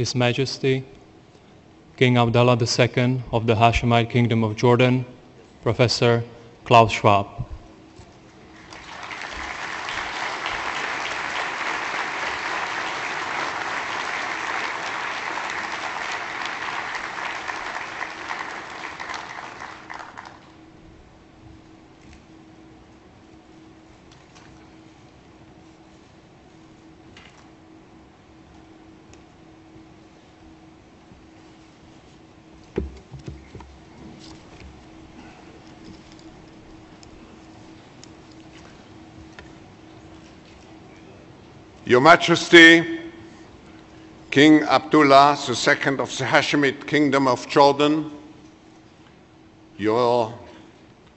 His Majesty, King Abdullah II of the Hashemite Kingdom of Jordan, Professor Klaus Schwab. Your Majesty, King Abdullah II of the Hashemite Kingdom of Jordan, Your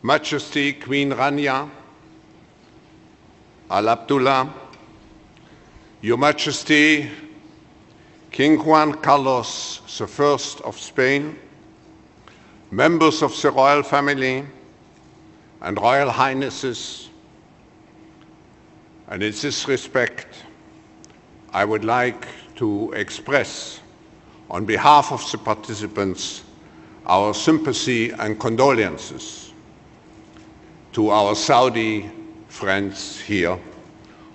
Majesty, Queen Rania Al Abdullah, Your Majesty, King Juan Carlos I of Spain, members of the royal family and royal highnesses, and in this respect, I would like to express, on behalf of the participants, our sympathy and condolences to our Saudi friends here,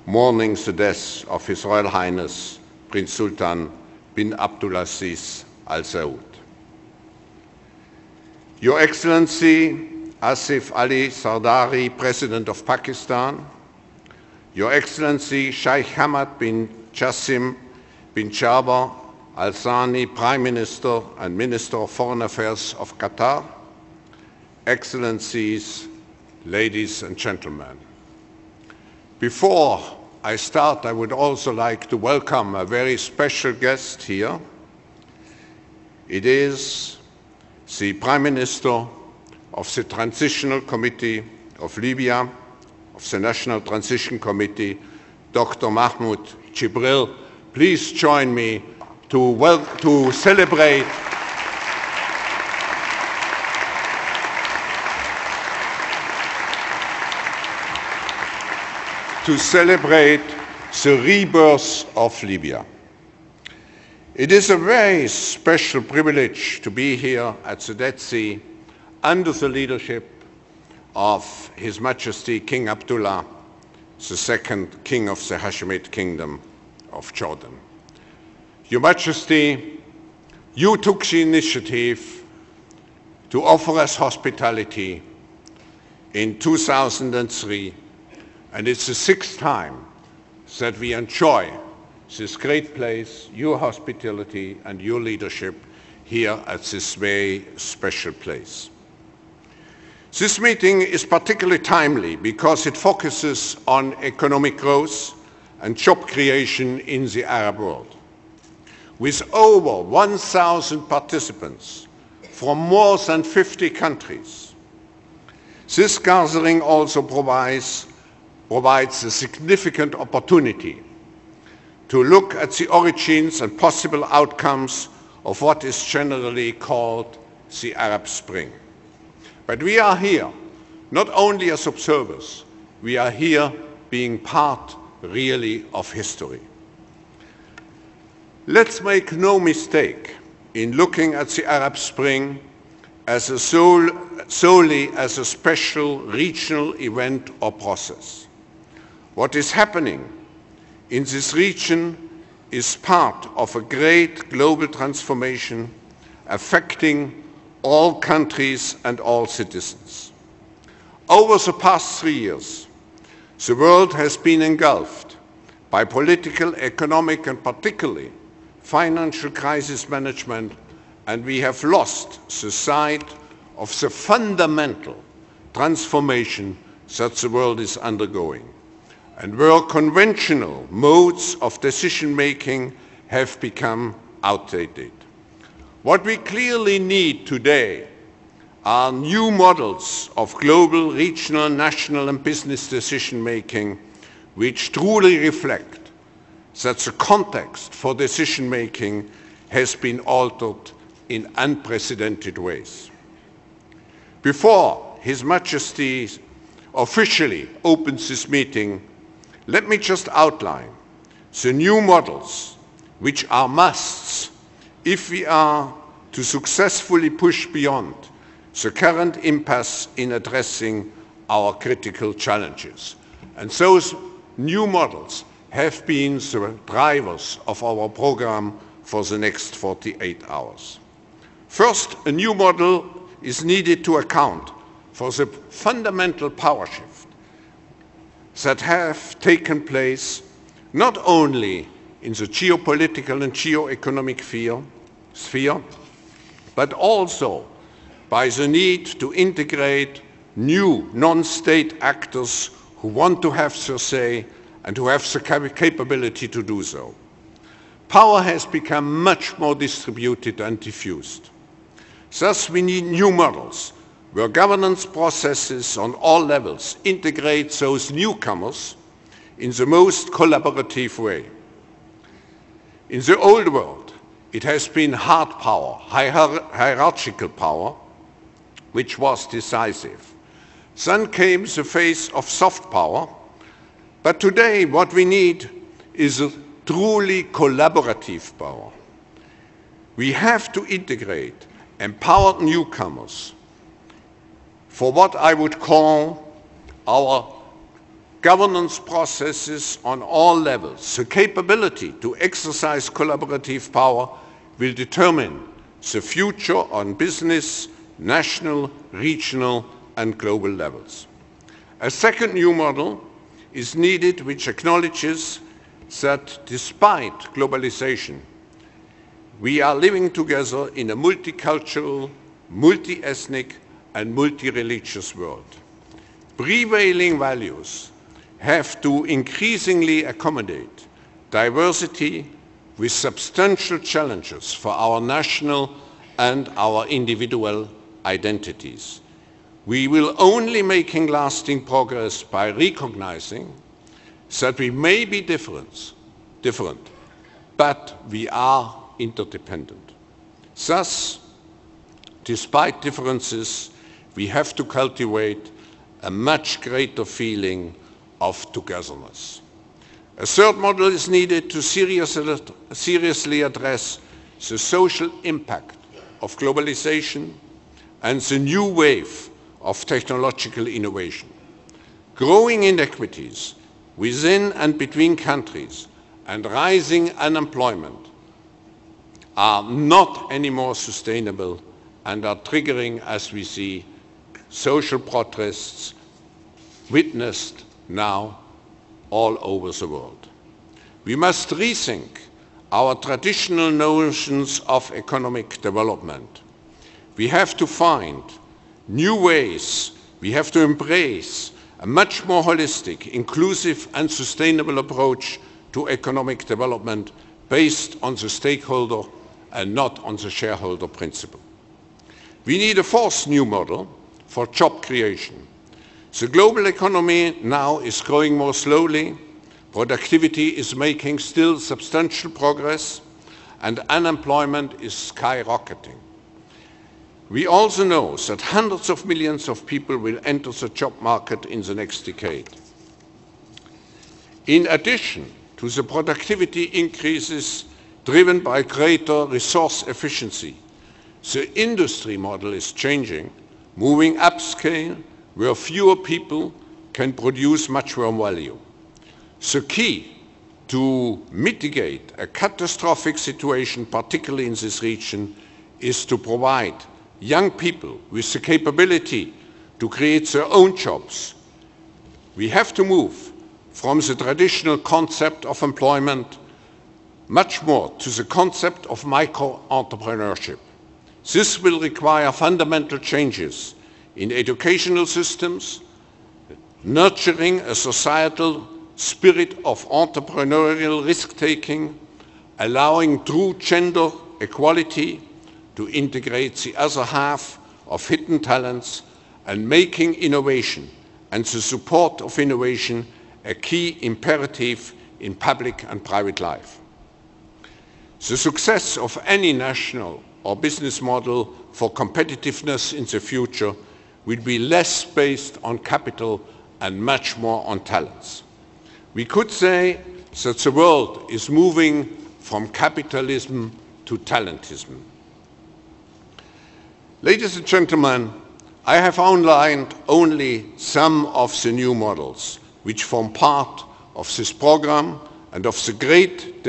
mourning the death of His Royal Highness Prince Sultan bin Abdulaziz Al Saud. Your Excellency Asif Ali Zardari, President of Pakistan, Your Excellency Sheikh Hamad bin Jassim bin Jaber Al Thani, Prime Minister and Minister of Foreign Affairs of Qatar, Excellencies, ladies and gentlemen. Before I start, I would also like to welcome a very special guest here. It is the Prime Minister of the Transitional Committee of Libya, of the National Transition Committee, Dr. Mahmoud Jibril. Please join me to celebrate the rebirth of Libya. It is a very special privilege to be here at the Dead Sea under the leadership of His Majesty King Abdullah II, King of the Hashemite Kingdom of Jordan. Your Majesty, you took the initiative to offer us hospitality in 2003, and it's the 6th time that we enjoy this great place, your hospitality and your leadership here at this very special place. This meeting is particularly timely because it focuses on economic growth and job creation in the Arab world. With over 1,000 participants from more than 50 countries, this gathering also provides a significant opportunity to look at the origins and possible outcomes of what is generally called the Arab Spring. But we are here not only as observers, we are here being part really of history. Let's make no mistake in looking at the Arab Spring as solely as a special regional event or process. What is happening in this region is part of a great global transformation affecting all countries and all citizens. Over the past 3 years, the world has been engulfed by political, economic, and particularly financial crisis management, and we have lost the sight of the fundamental transformation that the world is undergoing, and where conventional modes of decision-making have become outdated. What we clearly need today are new models of global, regional, national, and business decision-making which truly reflect that the context for decision-making has been altered in unprecedented ways. Before His Majesty officially opens this meeting, let me just outline the new models which are musts if we are to successfully push beyond the current impasse in addressing our critical challenges. And those new models have been the drivers of our program for the next 48 hours. First, a new model is needed to account for the fundamental power shift that have taken place not only in the geopolitical and geo-economic sphere, but also by the need to integrate new non-state actors who want to have their say and who have the capability to do so. Power has become much more distributed and diffused. Thus, we need new models where governance processes on all levels integrate those newcomers in the most collaborative way. In the old world, it has been hard power, hierarchical power, which was decisive. Then came the phase of soft power, but today what we need is a truly collaborative power. We have to integrate empowered newcomers for what I would call our governance processes on all levels. The capability to exercise collaborative power will determine the future on business, national, regional, and global levels. A second new model is needed which acknowledges that despite globalization, we are living together in a multicultural, multi-ethnic, and multi-religious world. Prevailing values have to increasingly accommodate diversity with substantial challenges for our national and our individual identities. We will only make lasting progress by recognizing that we may be different, but we are interdependent. Thus, despite differences, we have to cultivate a much greater feeling of togetherness. A third model is needed to seriously address the social impact of globalization and the new wave of technological innovation. Growing inequities within and between countries and rising unemployment are not anymore sustainable and are triggering, as we see, social protests witnessed now all over the world. We must rethink our traditional notions of economic development. We have to find new ways, we have to embrace a much more holistic, inclusive and sustainable approach to economic development based on the stakeholder and not on the shareholder principle. We need a fourth new model for job creation. The global economy now is growing more slowly, productivity is making still substantial progress, and unemployment is skyrocketing. We also know that hundreds of millions of people will enter the job market in the next decade. In addition to the productivity increases driven by greater resource efficiency, the industry model is changing, moving upscale, where fewer people can produce much more value. The key to mitigate a catastrophic situation, particularly in this region, is to provide young people with the capability to create their own jobs. We have to move from the traditional concept of employment much more to the concept of micro-entrepreneurship. This will require fundamental changes in educational systems, nurturing a societal spirit of entrepreneurial risk-taking, allowing true gender equality to integrate the other half of hidden talents, and making innovation and the support of innovation a key imperative in public and private life. The success of any national or business model for competitiveness in the future will be less based on capital and much more on talents. We could say that the world is moving from capitalism to talentism. Ladies and gentlemen, I have outlined only some of the new models which form part of this program and of the great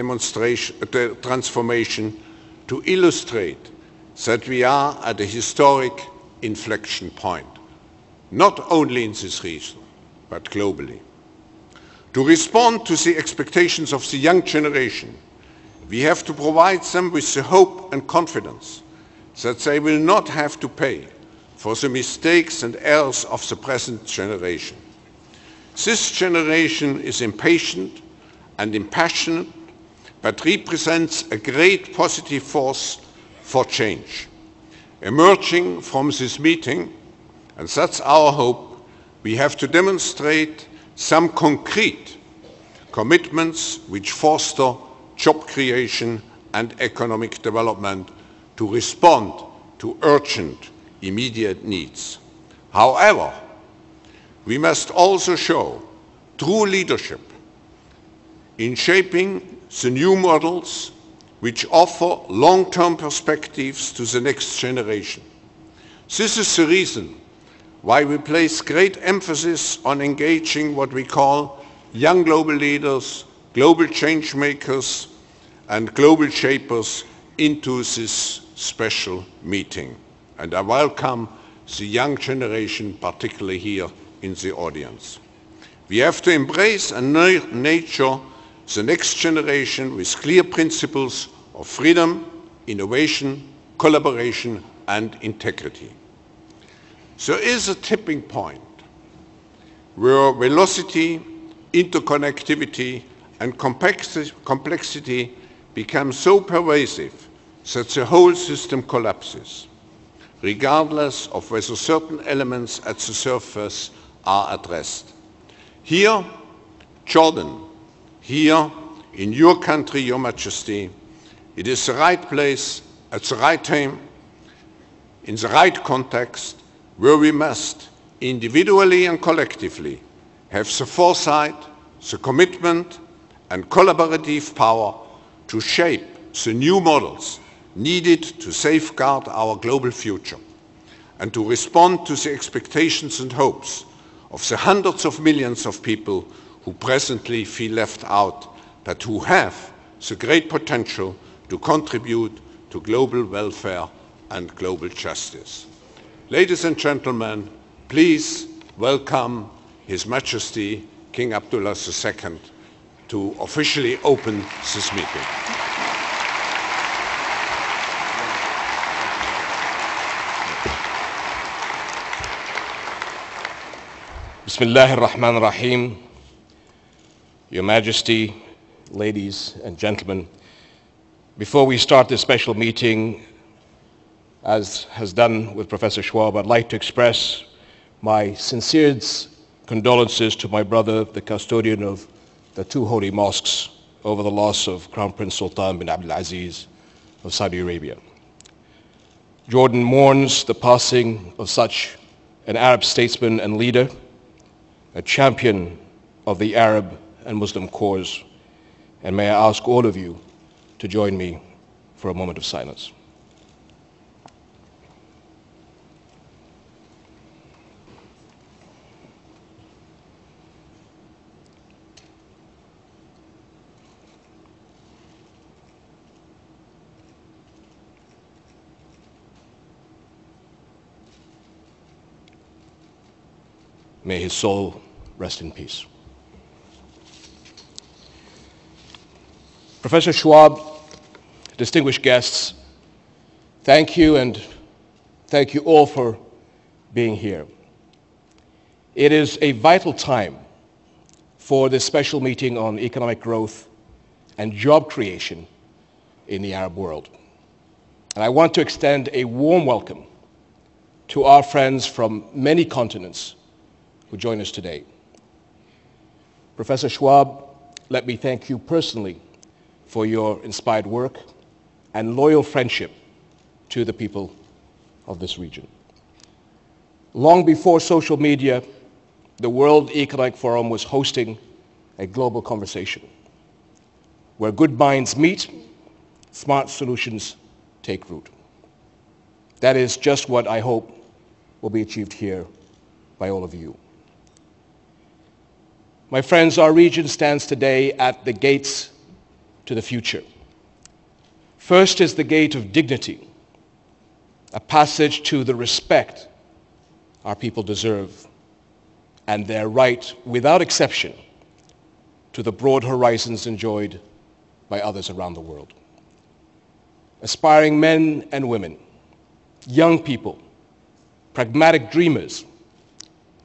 transformation to illustrate that we are at a historic inflection point, not only in this region, but globally. To respond to the expectations of the young generation, we have to provide them with the hope and confidence that they will not have to pay for the mistakes and errors of the present generation. This generation is impatient and impassioned, but represents a great positive force for change. Emerging from this meeting, and that's our hope, we have to demonstrate some concrete commitments which foster job creation and economic development to respond to urgent, immediate needs. However, we must also show true leadership in shaping the new models which offer long-term perspectives to the next generation. This is the reason why we place great emphasis on engaging what we call young global leaders, global change makers, and global shapers into this special meeting. And I welcome the young generation, particularly here in the audience. We have to embrace and nurture the next generation with clear principles of freedom, innovation, collaboration, and integrity. There is a tipping point where velocity, interconnectivity, and complexity become so pervasive that the whole system collapses, regardless of whether certain elements at the surface are addressed. Here, Jordan, here in your country, Your Majesty, it is the right place at the right time, in the right context, where we must, individually and collectively, have the foresight, the commitment, and collaborative power to shape the new models needed to safeguard our global future and to respond to the expectations and hopes of the hundreds of millions of people who presently feel left out, but who have the great potential to contribute to global welfare and global justice. Ladies and gentlemen, please welcome His Majesty King Abdullah II to officially open this meeting. Bismillah ar-Rahman ar-Rahim. Your Majesty, ladies and gentlemen, before we start this special meeting, as has done with Professor Schwab, I'd like to express my sincerest condolences to my brother, the custodian of the two holy mosques, over the loss of Crown Prince Sultan bin Abdulaziz of Saudi Arabia. Jordan mourns the passing of such an Arab statesman and leader, a champion of the Arab and Muslim cause, and may I ask all of you to join me for a moment of silence. May his soul rest in peace. Professor Schwab, distinguished guests, thank you, and thank you all for being here. It is a vital time for this special meeting on economic growth and job creation in the Arab world. And I want to extend a warm welcome to our friends from many continents who join us today. Professor Schwab, let me thank you personally for your inspired work and loyal friendship to the people of this region. Long before social media, the World Economic Forum was hosting a global conversation where good minds meet smart solutions take root. That is just what I hope will be achieved here by all of you. My friends, our region stands today at the gates to the future. First is the gate of dignity, a passage to the respect our people deserve and their right, without exception, to the broad horizons enjoyed by others around the world. Aspiring men and women, young people, pragmatic dreamers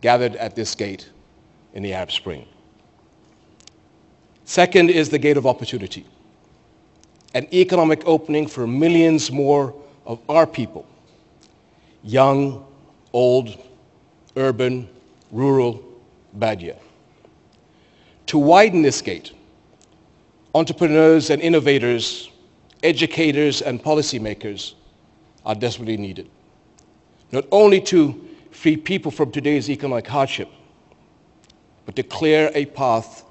gathered at this gate in the Arab Spring. Second is the gate of opportunity, an economic opening for millions more of our people, young, old, urban, rural, Badia. To widen this gate, entrepreneurs and innovators, educators and policymakers are desperately needed, not only to free people from today's economic hardship, but to clear a path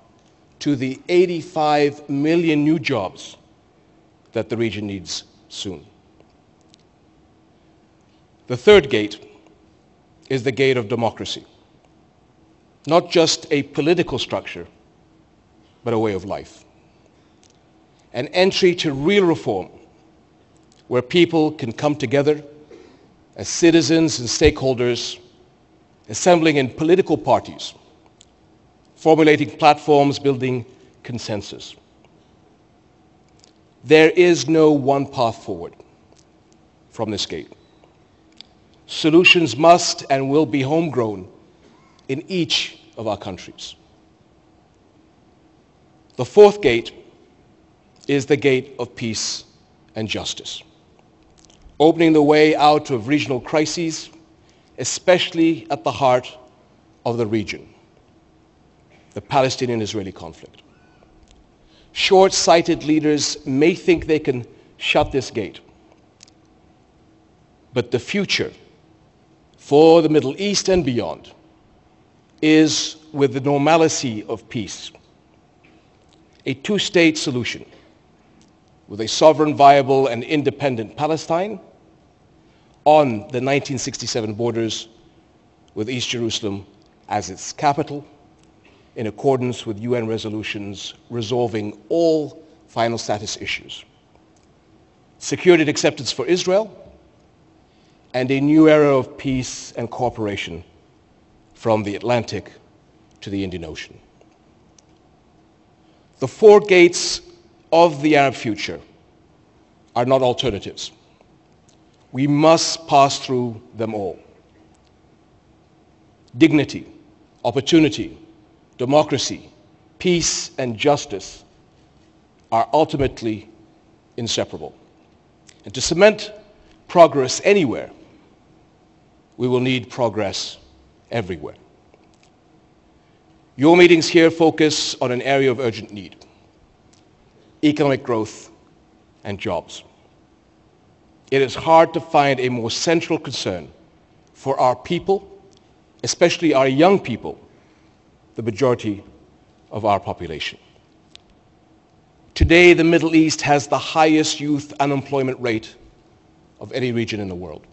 to the 85 million new jobs that the region needs soon. The third gate is the gate of democracy, not just a political structure, but a way of life. An entry to real reform where people can come together as citizens and stakeholders, assembling in political parties, formulating platforms, building consensus. There is no one path forward from this gate. Solutions must and will be homegrown in each of our countries. The fourth gate is the gate of peace and justice, opening the way out of regional crises, especially at the heart of the region, the Palestinian-Israeli conflict. Short-sighted leaders may think they can shut this gate, but the future for the Middle East and beyond is with the normalcy of peace. A two-state solution with a sovereign, viable, and independent Palestine on the 1967 borders with East Jerusalem as its capital, in accordance with UN resolutions resolving all final status issues. Security and acceptance for Israel, and a new era of peace and cooperation from the Atlantic to the Indian Ocean. The four gates of the Arab future are not alternatives. We must pass through them all. Dignity, opportunity, democracy, peace, and justice are ultimately inseparable. And to cement progress anywhere, we will need progress everywhere. Your meetings here focus on an area of urgent need: economic growth and jobs. It is hard to find a more central concern for our people, especially our young people, the majority of our population. Today, the Middle East has the highest youth unemployment rate of any region in the world.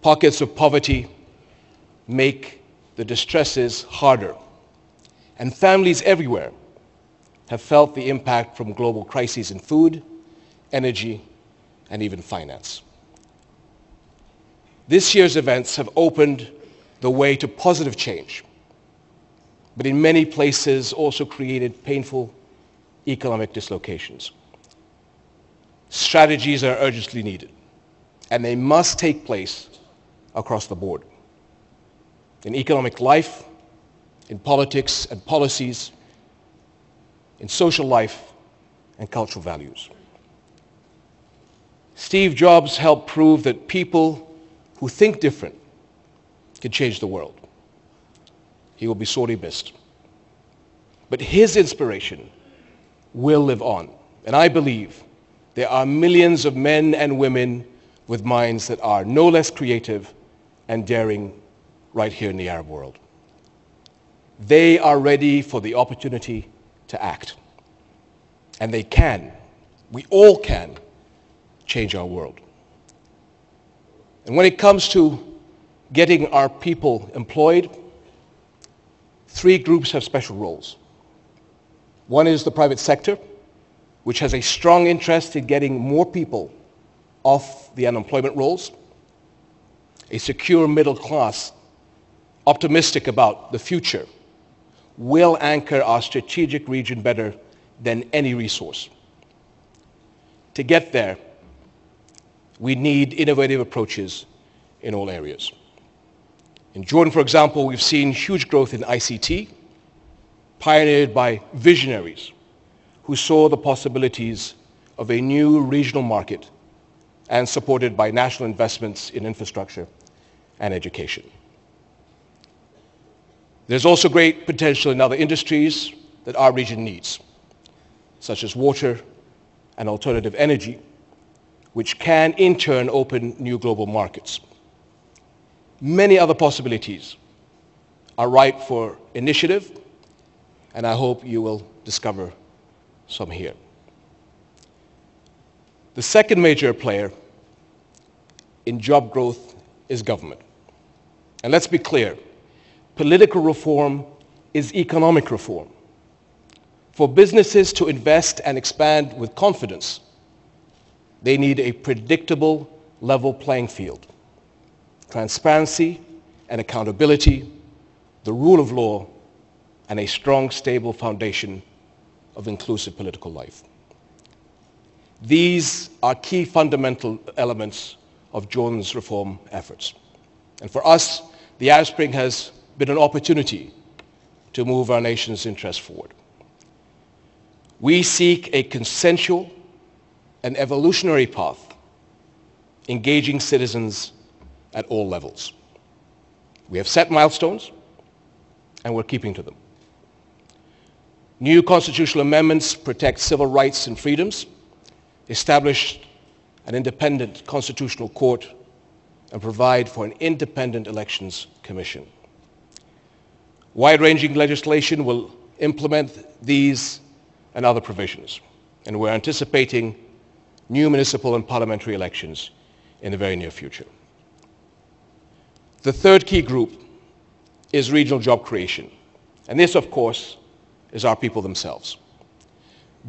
Pockets of poverty make the distresses harder, and families everywhere have felt the impact from global crises in food, energy, and even finance. This year's events have opened the way to positive change, but in many places also created painful economic dislocations. Strategies are urgently needed, and they must take place across the board. In economic life, in politics and policies, in social life and cultural values. Steve Jobs helped prove that people who think different can change the world. He will be sorely missed. But his inspiration will live on. And I believe there are millions of men and women with minds that are no less creative and daring right here in the Arab world. They are ready for the opportunity to act. And they can We all can change our world. And when it comes to getting our people employed, three groups have special roles. One is the private sector, which has a strong interest in getting more people off the unemployment rolls. A secure middle class, optimistic about the future, will anchor our strategic region better than any resource. To get there, we need innovative approaches in all areas. In Jordan, for example, we've seen huge growth in ICT, pioneered by visionaries who saw the possibilities of a new regional market and supported by national investments in infrastructure and education. There's also great potential in other industries that our region needs, such as water and alternative energy, which can in turn open new global markets. Many other possibilities are ripe for initiative, and I hope you will discover some here. The second major player in job growth is government. And let's be clear, political reform is economic reform. For businesses to invest and expand with confidence, they need a predictable, level playing field, transparency and accountability, the rule of law, and a strong, stable foundation of inclusive political life. These are key fundamental elements of Jordan's reform efforts. And for us, the Arab Spring has been an opportunity to move our nation's interests forward. We seek a consensual and evolutionary path, engaging citizens at all levels. We have set milestones, and we're keeping to them. New constitutional amendments protect civil rights and freedoms, establish an independent constitutional court, and provide for an independent elections commission. Wide-ranging legislation will implement these and other provisions, and we're anticipating new municipal and parliamentary elections in the very near future. The third key group is regional job creation, and this, of course, is our people themselves.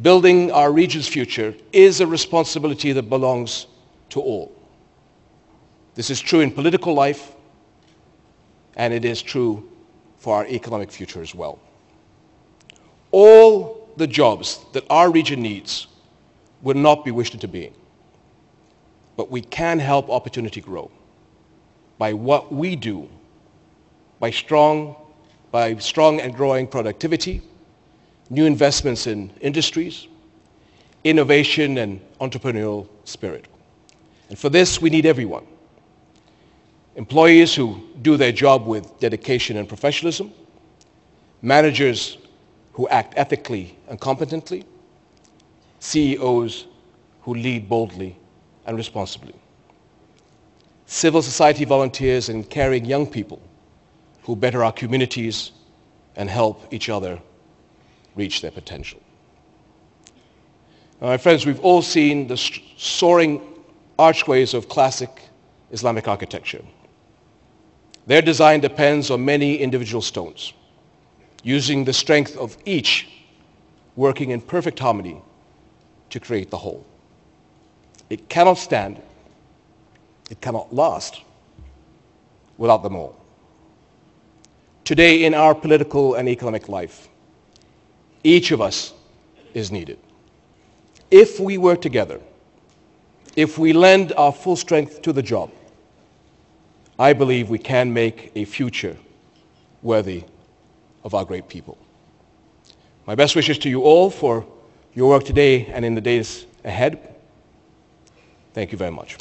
Building our region's future is a responsibility that belongs to all. This is true in political life, and it is true for our economic future as well. All the jobs that our region needs will not be wished into being, but we can help opportunity grow by what we do, by strong and growing productivity, new investments in industries, innovation and entrepreneurial spirit. And for this, we need everyone. Employees who do their job with dedication and professionalism, managers who act ethically and competently, CEOs who lead boldly and responsibly, civil society volunteers and caring young people who better our communities and help each other reach their potential. Now, my friends, we've all seen the soaring archways of classic Islamic architecture. Their design depends on many individual stones, using the strength of each working in perfect harmony to create the whole. It cannot stand, it cannot last without them all. Today, in our political and economic life, each of us is needed. If we work together, if we lend our full strength to the job, I believe we can make a future worthy of our great people. My best wishes to you all for your work today and in the days ahead. Thank you very much.